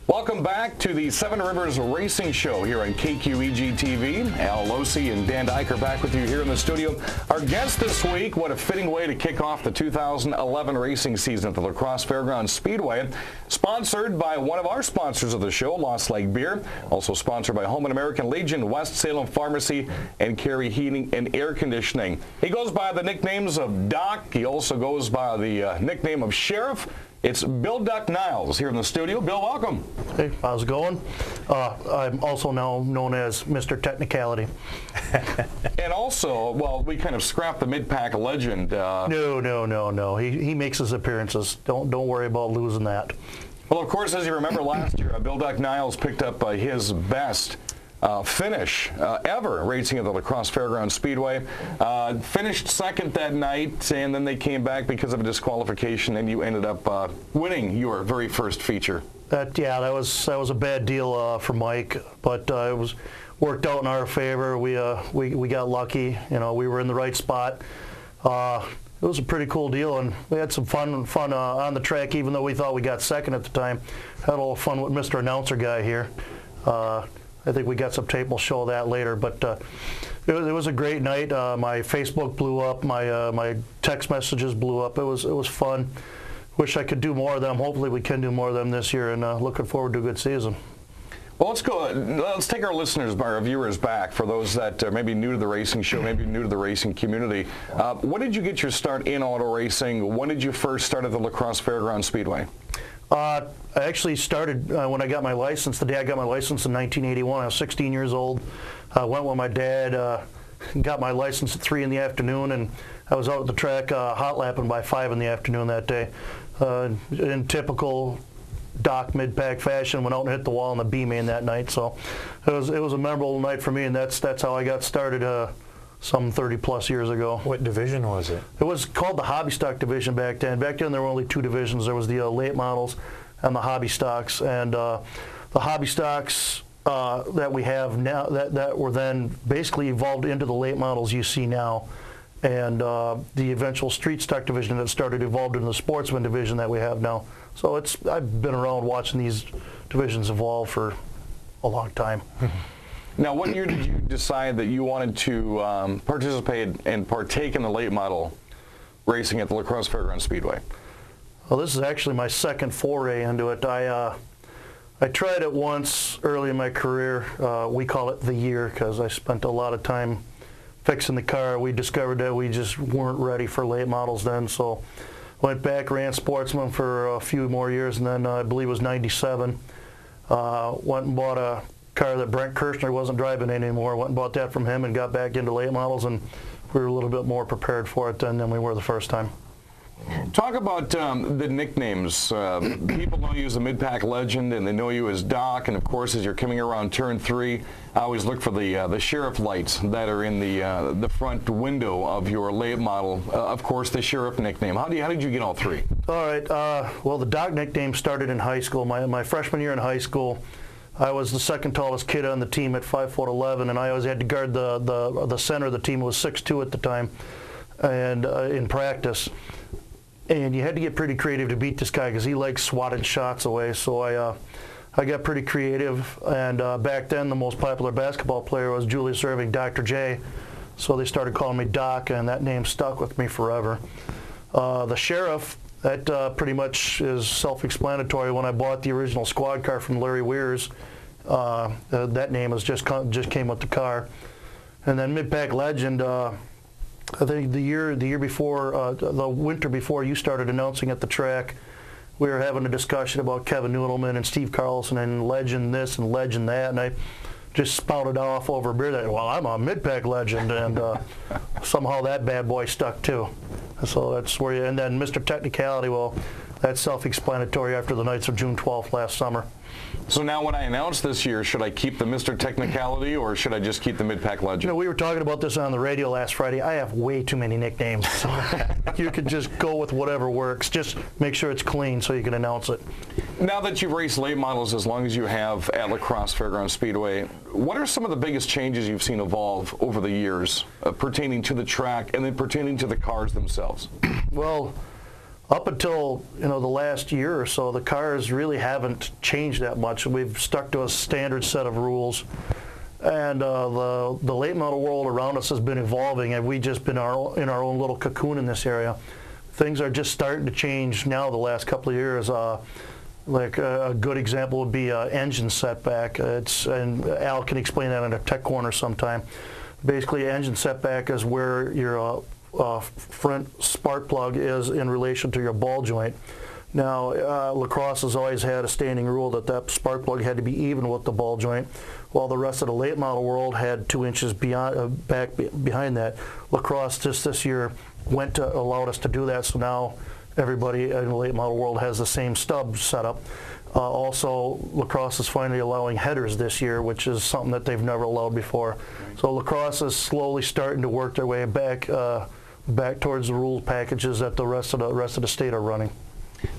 Welcome back to the Seven Rivers Racing Show here on KQEG-TV. Al Losi and Dan Dyke are back with you here in the studio. Our guest this week, what a fitting way to kick off the 2011 racing season at the La Crosse Speedway. Sponsored by one of our sponsors of the show, Lost Lake Beer. Also sponsored by Home and American Legion, West Salem Pharmacy, and Carey Heating and Air Conditioning. He goes by the nicknames of Doc. He also goes by the nickname of Sheriff. It's Bill Duck Niles here in the studio. Bill, welcome. Hey, how's it going? I'm also now known as Mr. Technicality. And also, well, we kind of scrapped the mid-pack legend. No. He makes his appearances. Don't worry about losing that. Well, of course, as you remember last year, Bill Duck Niles picked up his best finish ever racing at the La Crosse Speedway. Finished second that night, and then they came back because of a disqualification, and you ended up winning your very first feature. That was a bad deal for Mike, but it was worked out in our favor. We got lucky. You know, we were in the right spot. It was a pretty cool deal, and we had some fun on the track, even though we thought we got second at the time. Had a little fun with Mr. Announcer guy here. I think we got some tape. We'll show that later. But it was a great night. My Facebook blew up. My text messages blew up. It was fun. Wish I could do more of them. Hopefully we can do more of them this year, and looking forward to a good season. Well, let's take our listeners, our viewers back, for those that are maybe new to the racing show, maybe new to the racing community. When did you get your start in auto racing? When did you first start at the La Crosse Speedway? I actually started when I got my license. The day I got my license in 1981, I was 16 years old. I went with my dad, got my license at 3 in the afternoon, and I was out at the track hot lapping by 5 in the afternoon that day. In typical Doc mid-pack fashion, went out and hit the wall in the B-main that night. So it was a memorable night for me, and that's how I got started some 30-plus years ago. What division was it? It was called the hobby stock division back then. Back then there were only 2 divisions. There was the late models and the hobby stocks. And the hobby stocks that we have now, that were then basically evolved into the late models you see now. And the eventual street stock division that started evolved into the sportsman division that we have now. So I've been around watching these divisions evolve for a long time. Now, what year did you decide that you wanted to participate and partake in the late model racing at the La Crosse Speedway? Well, this is actually my second foray into it. I tried it once early in my career. We call it the year because I spent a lot of time fixing the car. We discovered that we just weren't ready for late models then, so went back, ran sportsman for a few more years, and then I believe it was 97. Went and bought a car that Brent Kirshner wasn't driving anymore. Went and bought that from him and got back into late models, and we were a little bit more prepared for it then than we were the first time. Talk about the nicknames. People know you as a mid-pack legend, and they know you as Doc, and of course as you're coming around turn 3, I always look for the sheriff lights that are in the front window of your late model. Of course, the sheriff nickname. How did you get all 3? All right. Well, the Doc nickname started in high school. My freshman year in high school, I was the second tallest kid on the team at 5'11", and I always had to guard the center of the team, who was 6'2" at the time, and in practice. And you had to get pretty creative to beat this guy because he like swatted shots away. So I got pretty creative, and back then the most popular basketball player was Julius Erving, Dr. J. So they started calling me Doc, and that name stuck with me forever. The sheriff, that pretty much is self-explanatory. When I bought the original squad car from Larry Weir's, that name was just came with the car. And then mid-pack legend. I think the year before, the winter before you started announcing at the track, we were having a discussion about Kevin Noodleman and Steve Carlson and legend this and legend that, and I just spouted off over a beer that, well, I'm a mid-pack legend, and somehow that bad boy stuck too. So that's where you, and then Mr. Technicality, well, that's self-explanatory after the nights of June 12th last summer. So now when I announce this year, should I keep the Mr. Technicality or should I just keep the mid-pack legend? You know, we were talking about this on the radio last Friday. I have way too many nicknames. So you could just go with whatever works. Just make sure it's clean so you can announce it. Now that you've raced late models as long as you have at La Crosse Speedway, what are some of the biggest changes you've seen evolve over the years pertaining to the track and then pertaining to the cars themselves? Well, Up until the last year or so, the cars really haven't changed that much. We've stuck to a standard set of rules, and the late model world around us has been evolving, and we've just been in our own little cocoon in this area. Things are just starting to change now the last couple of years. Like a good example would be engine setback. And Al can explain that in a tech corner sometime. Basically, engine setback is where your front spark plug is in relation to your ball joint. Now, Lacrosse has always had a standing rule that spark plug had to be even with the ball joint, while the rest of the late model world had 2 inches back behind that. Lacrosse just this year allowed us to do that, so now everybody in the late model world has the same stub setup. Also, Lacrosse is finally allowing headers this year, which is something that they've never allowed before. So Lacrosse is slowly starting to work their way back towards the rules packages that the rest of the state are running.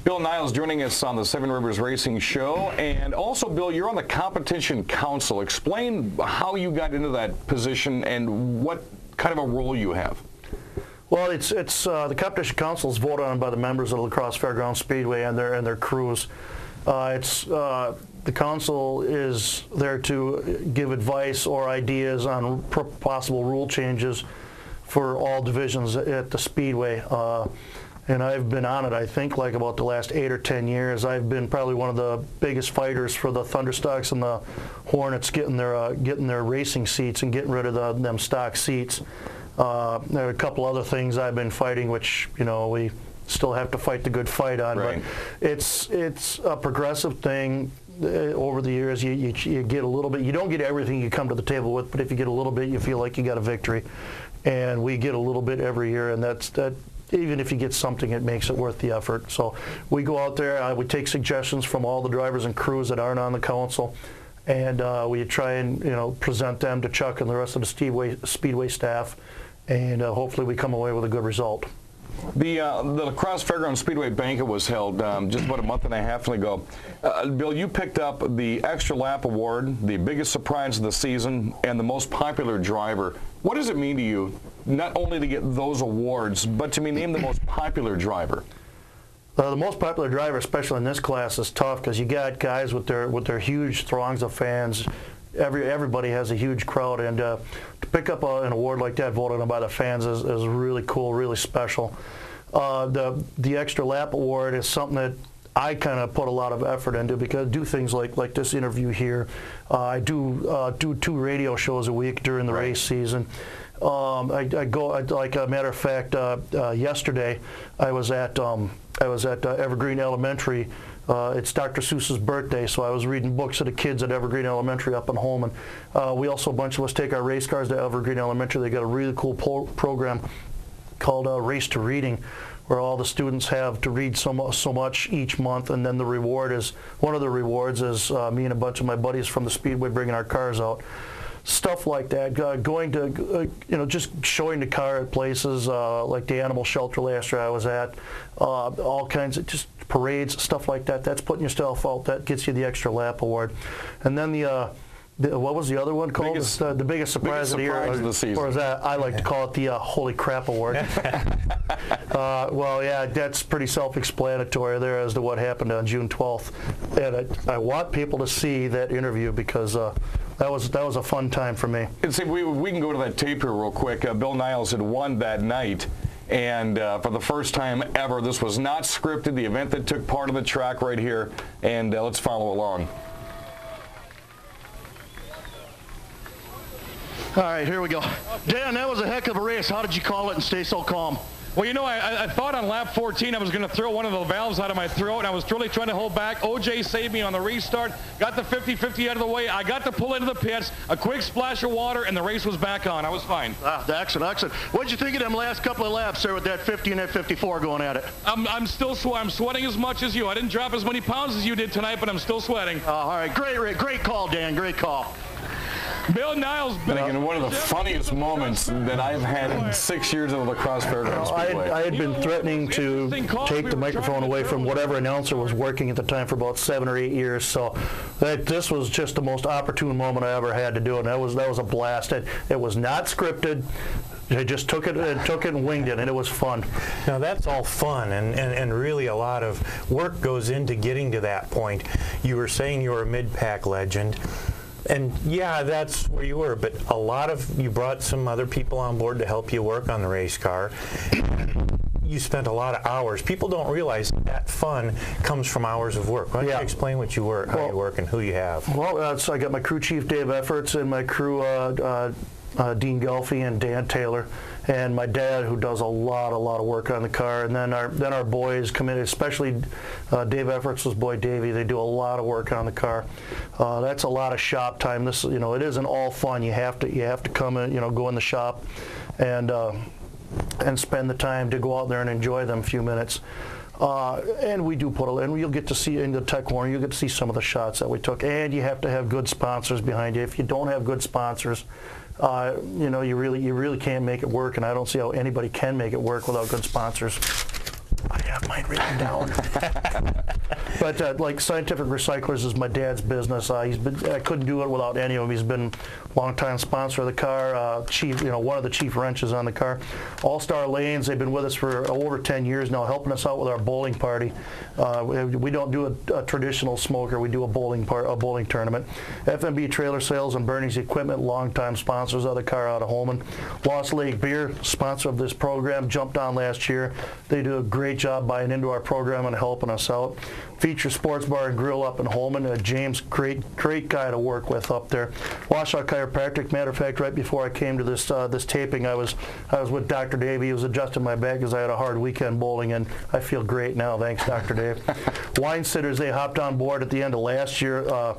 Bill Niles joining us on the Seven Rivers Racing Show. And also, Bill, you're on the Competition Council. Explain how you got into that position and what kind of a role you have. Well, it's the Competition Council is voted on by the members of the Crosse Speedway and their crews. The council is there to give advice or ideas on possible rule changes for all divisions at the Speedway. And I've been on it, I think, like about the last 8 or 10 years. I've been probably one of the biggest fighters for the Thunderstocks and the Hornets getting their racing seats and getting rid of them stock seats. There are a couple other things I've been fighting, which we still have to fight the good fight on. Right. But it's a progressive thing. Over the years, you get a little bit. You don't get everything you come to the table with, but if you get a little bit, you feel like you got a victory. And we get a little bit every year, and that. Even if you get something, it makes it worth the effort. So we go out there, we take suggestions from all the drivers and crews that aren't on the council, and we try and present them to Chuck and the rest of the Speedway staff, and hopefully we come away with a good result. The Crosse Speedway banquet was held just about a month and a half ago. Bill, you picked up the Extra Lap Award, the biggest surprise of the season, and the most popular driver. What does it mean to you, not only to get those awards, but to be named the most popular driver? The most popular driver, especially in this class, is tough because you got guys with their huge throngs of fans. Everybody has a huge crowd, and to pick up an award like that voted on by the fans is really cool, really special. The Extra Lap Award is something that I kind of put a lot of effort into because I do things like this interview here. I do 2 radio shows a week during the race season. I go, like a matter of fact, yesterday I was at Evergreen Elementary. It's Dr. Seuss's birthday, so I was reading books to the kids at Evergreen Elementary up in Holman. We also, a bunch of us, take our race cars to Evergreen Elementary. They got a really cool program called Race to Reading, where all the students have to read so much each month, and then one of the rewards is me and a bunch of my buddies from the Speedway bringing our cars out. Stuff like that, going to, just showing the car at places like the animal shelter last year I was at, all kinds of just parades, stuff like that. That's putting yourself out. That gets you the Extra Lap Award. And then what was the other one called? The biggest surprise of the year. Of the season. Or is that, I like to call it the Holy Crap Award. Well, yeah, that's pretty self-explanatory there as to what happened on June 12th. And I want people to see that interview because that was a fun time for me. And see, we can go to that tape here real quick. Bill Niles had won that night, and for the first time ever, this was not scripted. The event that took part of the track right here, and let's follow along. All right, here we go. Dan, that was a heck of a race. How did you call it and stay so calm? Well, I thought on lap 14 I was going to throw one of the valves out of my throat, and I was really trying to hold back. OJ saved me on the restart, got the 50-50 out of the way. I got to pull into the pits, a quick splash of water, and the race was back on. I was fine. Excellent. What did you think of them last couple of laps there with that 50 and that 54 going at it? I'm still I'm sweating as much as you. I didn't drop as many pounds as you did tonight, but I'm still sweating. All right, great call, Dan. Great call. Bill Niles. One of the funniest moments that I've had in 6 years of the Crosse Speedway. I had been threatening to take the microphone away from whatever announcer was working at the time for about 7 or 8 years. So this was just the most opportune moment I ever had to do it. And that was a blast. It was not scripted. I just took it and winged it, and it was fun. Now that's all fun, and really a lot of work goes into getting to that point. You were saying you were a mid-pack legend, and yeah, that's where you were, but you brought some other people on board to help you work on the race car. You spent a lot of hours. People don't realize that fun comes from hours of work. Why don't you explain what you work, how you work, and who you have? Well, so I got my crew chief, Dave Efforts, and my crew, Dean Gelfie and Dan Taylor, and my dad, who does a lot of work on the car, and then our boys come in, especially Dave Efforts' boy Davey. They do a lot of work on the car. That's a lot of shop time. This, it isn't all fun. You have to come in, go in the shop, and spend the time to go out there and enjoy them a few minutes. And we do and you'll get to see in the tech corner, you'll get to see some of the shots that we took. And you have to have good sponsors behind you. If you don't have good sponsors, you really can't make it work. And I don't see how anybody can make it work without good sponsors. I have mine written down. But like Scientific Recyclers is my dad's business. I couldn't do it without any of them. He's been a long-time sponsor of the car, chief, one of the chief wrenches on the car. All-Star Lanes, they've been with us for over 10 years now, helping us out with our bowling party. We don't do a traditional smoker. We do a bowling tournament. FMB Trailer Sales and Bernie's Equipment, longtime sponsors of the car out of Holman. Lost Lake Beer, sponsor of this program, jumped on last year. They do a great job buying into our program and helping us out. Feature Sports Bar and Grill up in Holman. James, great guy to work with up there. Washoe Chiropractic. Matter of fact, right before I came to this taping, I was with Dr. Dave. He was adjusting my back because I had a hard weekend bowling, and I feel great now. Thanks, Dr. Dave. Wine Sitters, they hopped on board at the end of last year.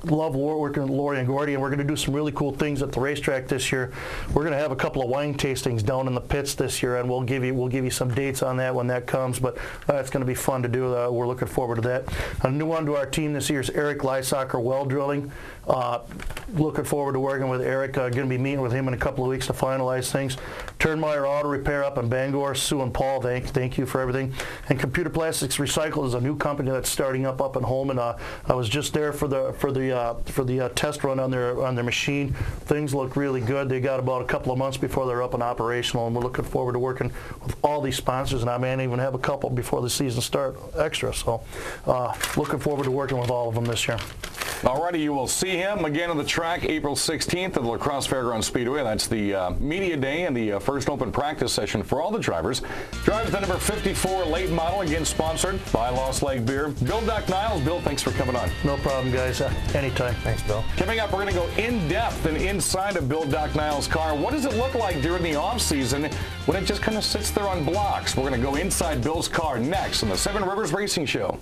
Love working with Lori and Gordy, and we're going to do some really cool things at the racetrack this year. We're going to have a couple of wine tastings down in the pits this year, and we'll give you some dates on that when that comes. But it's going to be fun to do. We're looking forward to that. A new one to our team this year is Eric Lysacker Well Drilling. Looking forward to working with Eric. Going to be meeting with him in a couple of weeks to finalize things. Turnmeyer Auto Repair up in Bangor. Sue and Paul, thank you for everything. And Computer Plastics Recycle is a new company that's starting up in Holman. I was just there for the test run on their machine. Things look really good. They got about a couple of months before they're up and operational, and we're looking forward to working with all these sponsors. And I may even have a couple before the season start extra. So looking forward to working with all of them this year. Alrighty, you will see him again on the track April 16th at the La Crosse Fairgrounds Speedway. That's the media day and the first open practice session for all the drivers. Drives the number 54 late model, again sponsored by Lost Lake Beer. Bill Niles. Bill, thanks for coming on. No problem, guys. Anytime. Thanks, Bill. Coming up, we're going to go in depth and inside of Bill Niles' car. What does it look like during the off season when it just kind of sits there on blocks? We're going to go inside Bill's car next on the Seven Rivers Racing Show.